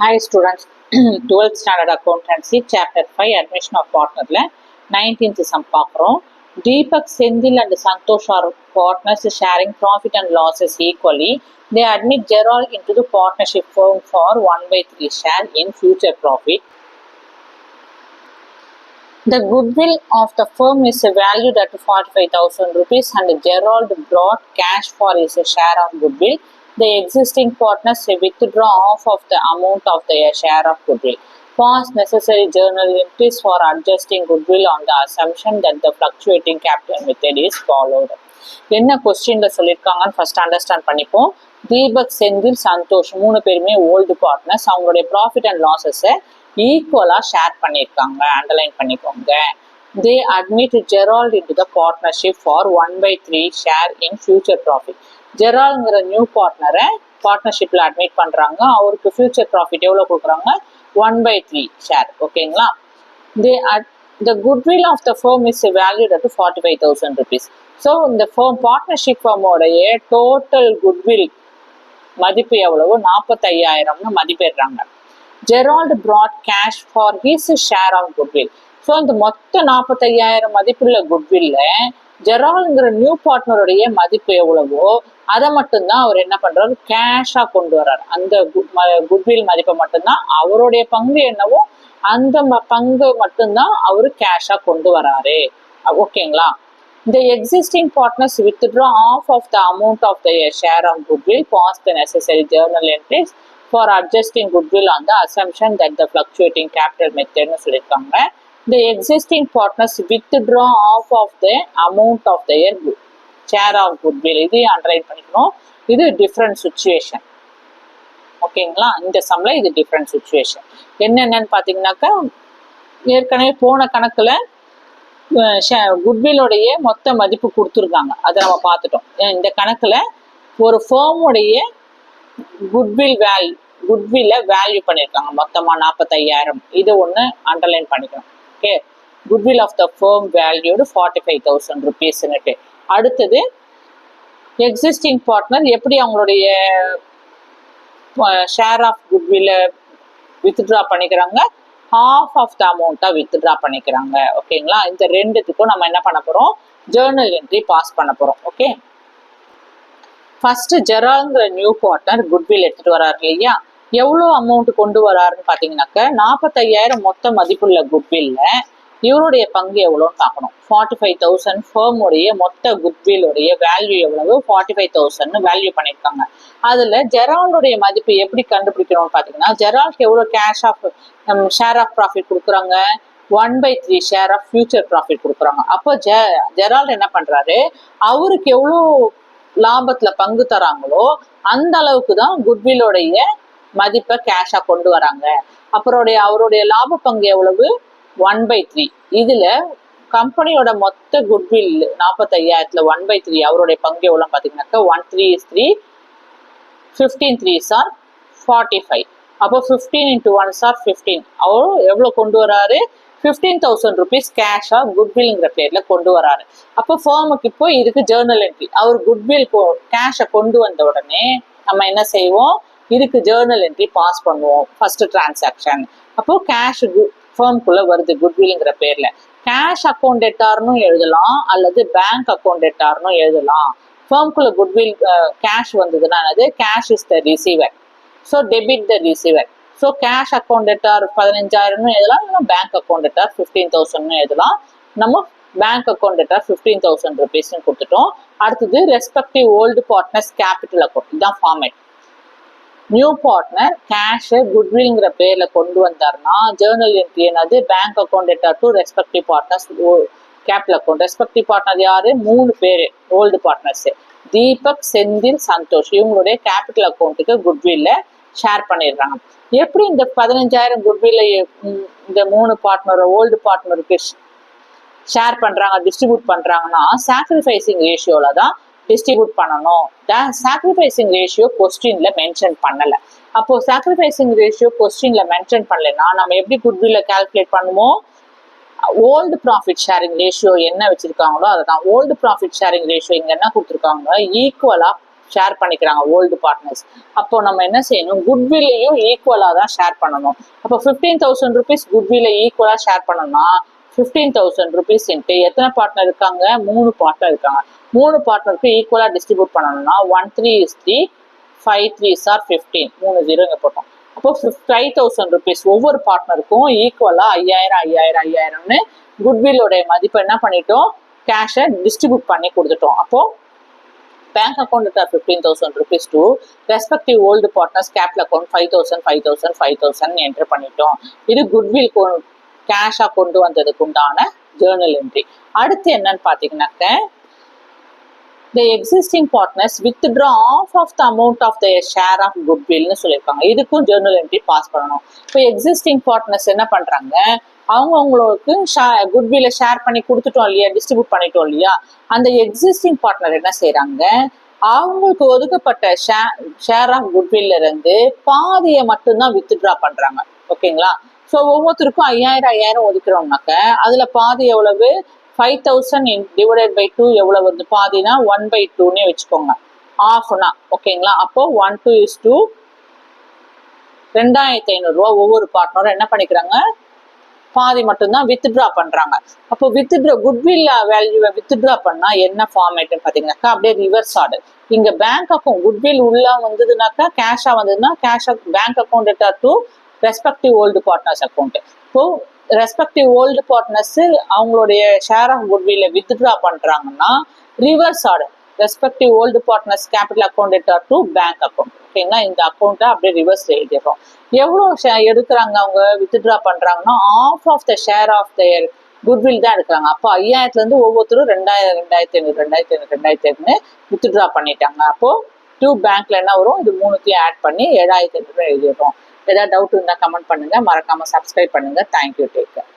Hi students, 12th standard accountancy chapter 5 admission of partner 19th sum பார்க்கிறோம். Deepak, Sendil and Santosh are partners sharing profit and losses equally. They admit Gerald into the partnership firm for 1/3 share in future profit. The goodwill of the firm is valued at 45,000 rupees and Gerald brought cash for his share of goodwill. The existing partners withdraw half of the amount of their share of goodwill. Pause necessary journal entries for adjusting goodwill on the assumption that the fluctuating capital method is followed. என்ன கொஸ்டின்ல சொல்லியிருக்காங்கன்னு first understand பண்ணிப்போம். தீபக், செந்தில், சந்தோஷ் 3 பேருமே old partners. அவங்களுடைய profit and லாஸஸை ஈக்குவலா share பண்ணியிருக்காங்க. Underline பண்ணிக்கோங்க. They admit Gerald into the partnership for 1/3 share in future profit. ஜெரால்ங்கிற நியூ பார்ட்னரை பார்ட்னர்ஷிப்ல அட்மிட் பண்றாங்க. அவருக்கு ஃபியூச்சர் ப்ராஃபிட் எவ்வளவு கொடுக்குறாங்க? 1/3 ஷேர். ஓகேங்களா? The goodwill of the firm is valued at 45,000 rupees. So இந்த ஃபர்ம் பார்ட்னர்ஷிப் ஃபர்மோடைய டோட்டல் குட்வில் மதிப்பு எவ்வளவு? 45,000 மதிப்பிடுறாங்க. Gerald brought cash for his share of goodwill. So இந்த மொத்த 45,000 மதிப்புள்ள குட்வில்ல ஜெரால்ங்கிற நியூ பார்ட்னருடைய மதிப்பு எவ்வளவோ அதை மட்டும்தான் அவர் என்ன பண்றாரு? கேஷா கொண்டு வர்றாரு. அந்த குட்வில் மதிப்பை மட்டும்தான், அவருடைய பங்கு என்னவோ அந்த பங்கு மட்டும்தான் அவரு கேஷா கொண்டு வராரு. ஓகேங்களா? The existing partners withdraw half of the amount of their share of goodwill, pause the necessary journal entries for adjusting goodwill on the assumption that the fluctuating capital method னு சொல்லியிருக்காங்க. The existing partners withdraw half of the amount of their share of goodwill. இது underline பண்ணிக்கணும். இது different situation. ஓகேங்களா? இந்த சம்ல இது different situation. என்னென்னு பார்த்தீங்கன்னாக்கா, ஏற்கனவே போன கணக்குல குட்வில்லுடைய மொத்த மதிப்பு கொடுத்துருக்காங்க. அதை நம்ம பார்த்துட்டோம். இந்த கணக்குல ஒரு ஃபர்முடைய குட்வில்ல வேல்யூ பண்ணியிருக்காங்க. மொத்தமா 45,000. இது ஒன்று அண்டர்லைன் பண்ணிக்கணும். Okay, goodwill of the firm valued 45,000 rupees. அடுத்தது எக்ஸிஸ்டிங் பார்ட்னர் எப்படி அவங்களுடைய ஷேர் ஆஃப் குட்வில்ல வித்ட்ரா பண்ணிக்கிறாங்க? ஹாஃப் ஆஃப் த அமௌண்ட்டா வித்ட்ரா பண்ணிக்கிறாங்க. ஓகேங்களா? இந்த ரெண்டுத்துக்கும் நம்ம என்ன பண்ண போறோம்? ஜேர்னல் என்ட்ரி பாஸ் பண்ண போறோம். ஓகே, ஃபர்ஸ்ட் ஜெரால்ங்கிற நியூ பார்ட்னர் குட்வில் எடுத்துட்டு வராரு இல்லையா? எவ்வளோ அமௌண்ட் கொண்டு வராருன்னு பார்த்தீங்கன்னாக்க 45,000 மொத்த மதிப்புள்ள குட்வில்ல இவருடைய பங்கு எவ்வளோன்னு பார்க்கணும். 45,000 ஃபர்முடைய மொத்த குட்வில்லுடைய வேல்யூ எவ்வளவு? 45,000 வேல்யூ பண்ணியிருக்காங்க. அதுல ஜெரால்டுடைய மதிப்பு எப்படி கண்டுபிடிக்கணும்னு பார்த்தீங்கன்னா, ஜெரால்க்கு எவ்வளோ cash of share of profit கொடுக்குறாங்க? 1/3 ஷேர் ஆஃப் ஃபியூச்சர் ப்ராஃபிட் கொடுக்குறாங்க. அப்போ ஜெரால்ட் என்ன பண்றாரு? அவருக்கு எவ்வளோ லாபத்துல பங்கு தராங்களோ அந்த அளவுக்கு தான் குட்வில்லுடைய மதிப்பை கேஷா கொண்டு வராங்க. அப்புறம் அவருடைய லாப பங்கு எவ்வளவு? 1/3. இதுல கம்பெனியோட மொத்த குட்வில் 45,000ல 1/3 அவருடைய பங்கு எவ்வளவு பாத்தீங்கன்னாக்கா 1 3 is 3, 15 3s are 45. அப்போ 15 into 1s are 15. அவரு எவ்வளவு கொண்டு வராரு? 15,000 rupees கேஷா குட்வில்ங்கிற பேர்ல கொண்டு வராரு. அப்போ ஃபர்முக்கு இப்போ இதுக்கு ஜேர்னல் என்ட்ரி. அவர் குட்வில் கேஷை கொண்டு வந்த உடனே நம்ம என்ன செய்வோம்? இதுக்கு ஜேர்னல் என்ட்ரி பாஸ் பண்ணுவோம். First transaction. அப்போ கேஷ் ஃபர்முக்குள்ள வருது குட்வில்ங்கிற பேர்ல. கேஷ் அக்கௌண்ட் டெட்டார்னு எழுதலாம் அல்லது பேங்க் அக்கௌண்ட் டெட்டார்னு எழுதலாம். ஃபர்முக்குள்ள குட்வில் கேஷ் வந்ததுன்னா அது cash is the receiver. So debit the receiver. So cash account debtor 15,000 எழுதலாம், இல்லை பேங்க் அக்கௌண்ட் டெட்டார் 15,000 எழுதலாம். நம்ம பேங்க் அக்கௌண்ட் டெட்டார் 15,000 rupees கொடுத்துட்டோம். அடுத்தது respective old partners capital account. இதுதான் ஃபார்மேட். நியூ பார்ட்னர் கேஷ் குட்வில்ங்கிற பேர்ல கொண்டு வந்தாருன்னா ஜேர்னல் என்ட்ரி என்னது? Bank account debtor to respective partners capital account. Respective partner யாரு? 3 பேரு ஓல்டு பார்ட்னர்ஸ். தீபக், செந்தில், சந்தோஷ். இவங்களுடைய கேபிட்டல் அக்கௌண்ட்டுக்கு குட்வில்ல ஷேர் பண்ணிடுறாங்க. எப்படி இந்த 15,000 குட்வில்ல இந்த 3 பார்ட்னர் ஓல்டு பார்ட்னருக்கு ஷேர் பண்றாங்க, டிஸ்ட்ரிபியூட் பண்றாங்கன்னா சாக்ரிஃபைசிங் ரேஷியோல தான் டிஸ்ட்ரிபியூட் பண்ணணும். சாக்ரிஃபைசிங் ரேஷியோ கொஸ்டின்ல மென்ஷன் பண்ணல. அப்போ சாக்ரிஃபைசிங் ரேஷியோ கொஸ்டின்ல மென்ஷன் பண்ணலன்னா நம்ம எப்படி குட்வில்ல கால்குலேட் பண்ணுவோம்? ஓல்டு ப்ராஃபிட் ஷேரிங் ரேஷியோ என்ன வச்சிருக்காங்களோ அதுதான். ஓல்டு ப்ராஃபிட் ஷேரிங் ரேஷியோ இங்க என்ன கொடுத்துருக்காங்க? ஈக்குவலா ஷேர் பண்ணிக்கிறாங்க ஓல்டு பார்ட்னர்ஸ். அப்போ நம்ம என்ன செய்யணும், குட்வில்லையும் ஈக்குவலாக தான் ஷேர் பண்ணணும். அப்போ 15,000 rupees குட்வில்லை ஈக்குவலாக ஷேர் பண்ணணும்னா 15,000 rupees இன்ட்டு எத்தனை பார்ட்னர் இருக்காங்க, 3 பார்ட்னர் இருக்காங்க. 3 பார்ட்னருக்கு ஈக்குவலாக டிஸ்ட்ரிபியூட் பண்ணணும்னா 1 3 is 3, 5 3s are 15, 3 0 இங்கே போட்டோம். அப்போ 5,000 rupees ஒவ்வொரு பார்ட்னருக்கும் ஈக்குவலாக 5000 குட்வில்லோடைய மதிப்பை என்ன பண்ணிட்டோம், கேஷை டிஸ்ட்ரிபியூட் பண்ணி கொடுத்துட்டோம். அப்போ bank account 15,000 rupees to respective old partners capital account 5,000 enter பண்ணிட்டோம். இது குட்வில் கேஷா கொண்டு வந்ததுக்கு உண்டான ஜேர்னல் என்ட்ரி. அடுத்து என்னன்னு பாத்தீங்கன்னாக்க the existing partners withdraw half of the amount of their share of goodwill னு சொல்லியிருக்காங்க. இதுக்கும் ஜேர்னல் என்ட்ரி பாஸ் பண்ணணும். இப்போ எக்ஸிஸ்டிங் பார்ட்னர்ஸ் என்ன பண்றாங்க, அவங்களுக்கு குட்வில்ல ஷேர் பண்ணி கொடுத்துட்டோம் இல்லையா, டிஸ்ட்ரிபியூட் பண்ணிட்டோம் இல்லையா, அந்த எக்ஸிஸ்டிங் பார்ட்னர் என்ன செய்யறாங்க, அவங்களுக்கு ஒதுக்கப்பட்ட ஷேர் ஆஃப் குட்வில்ல இருந்து பாதியை மட்டும்தான் வித்ட்ரா பண்றாங்க. ஓகேங்களா? ஸோ ஒவ்வொருத்தருக்கும் 5000 ஒதுக்குறோம்னாக்க அதுல பாதி எவ்வளவு, 5,000 டிவைடட் பை 2 எவ்வளவு வருது, பாதினா 1/2 வச்சுக்கோங்க, ஆஃப்னா. ஓகேங்களா? அப்போ 1 2 is 2, 2,500 ரூபா ஒவ்வொரு பார்ட்னரும் என்ன பண்ணிக்கிறாங்க, பாதி மட்டும்தான் வித்ட்ரா பண்றாங்க. அப்போ வித்ட்ரா குட்வில் வேல்யூவை வித்ட்ரா பண்ணா என்ன ஃபார்மேட்னு பாத்தீங்கன்னாக்கா அப்படியே ரிவர்ஸ் ஆர்டர். இங்க பேங்க் அக்கௌண்ட் குட்வில் உள்ள வந்ததுனாக்கா கேஷா வந்ததுன்னா cash bank account to respective old partners account. இப்போ ரெஸ்பெக்டிவ் ஓல்டு பார்ட்னர்ஸ் அவங்களுடைய ஷேர் ஆஃப் குட்வில்ல வித்ட்ரா பண்றாங்கன்னா reverse order respective old partners capital account to bank account. ஓகேங்களா? இந்த அக்கௌண்ட்டை அப்படியே ரிவர்ஸ் எழுதிடுறோம். எவ்வளோ எடுக்கிறாங்க அவங்க வித்ட்ரா பண்றாங்கன்னா of of the share of their goodwill தான் எடுக்கிறாங்க. அப்போ 5000 ஒவ்வொருத்தரும் 2,500 வித்ட்ரா பண்ணிட்டாங்க. அப்போ 2 பேங்க்ல என்ன வரும், இது 3த்தையும் ஆட் பண்ணி 7,500 எழுதிடுறோம். ஏதாவது டவுட் இருந்தால் கமெண்ட் பண்ணுங்க, மறக்காம சப்ஸ்கிரைப் பண்ணுங்க. Thank you, take care.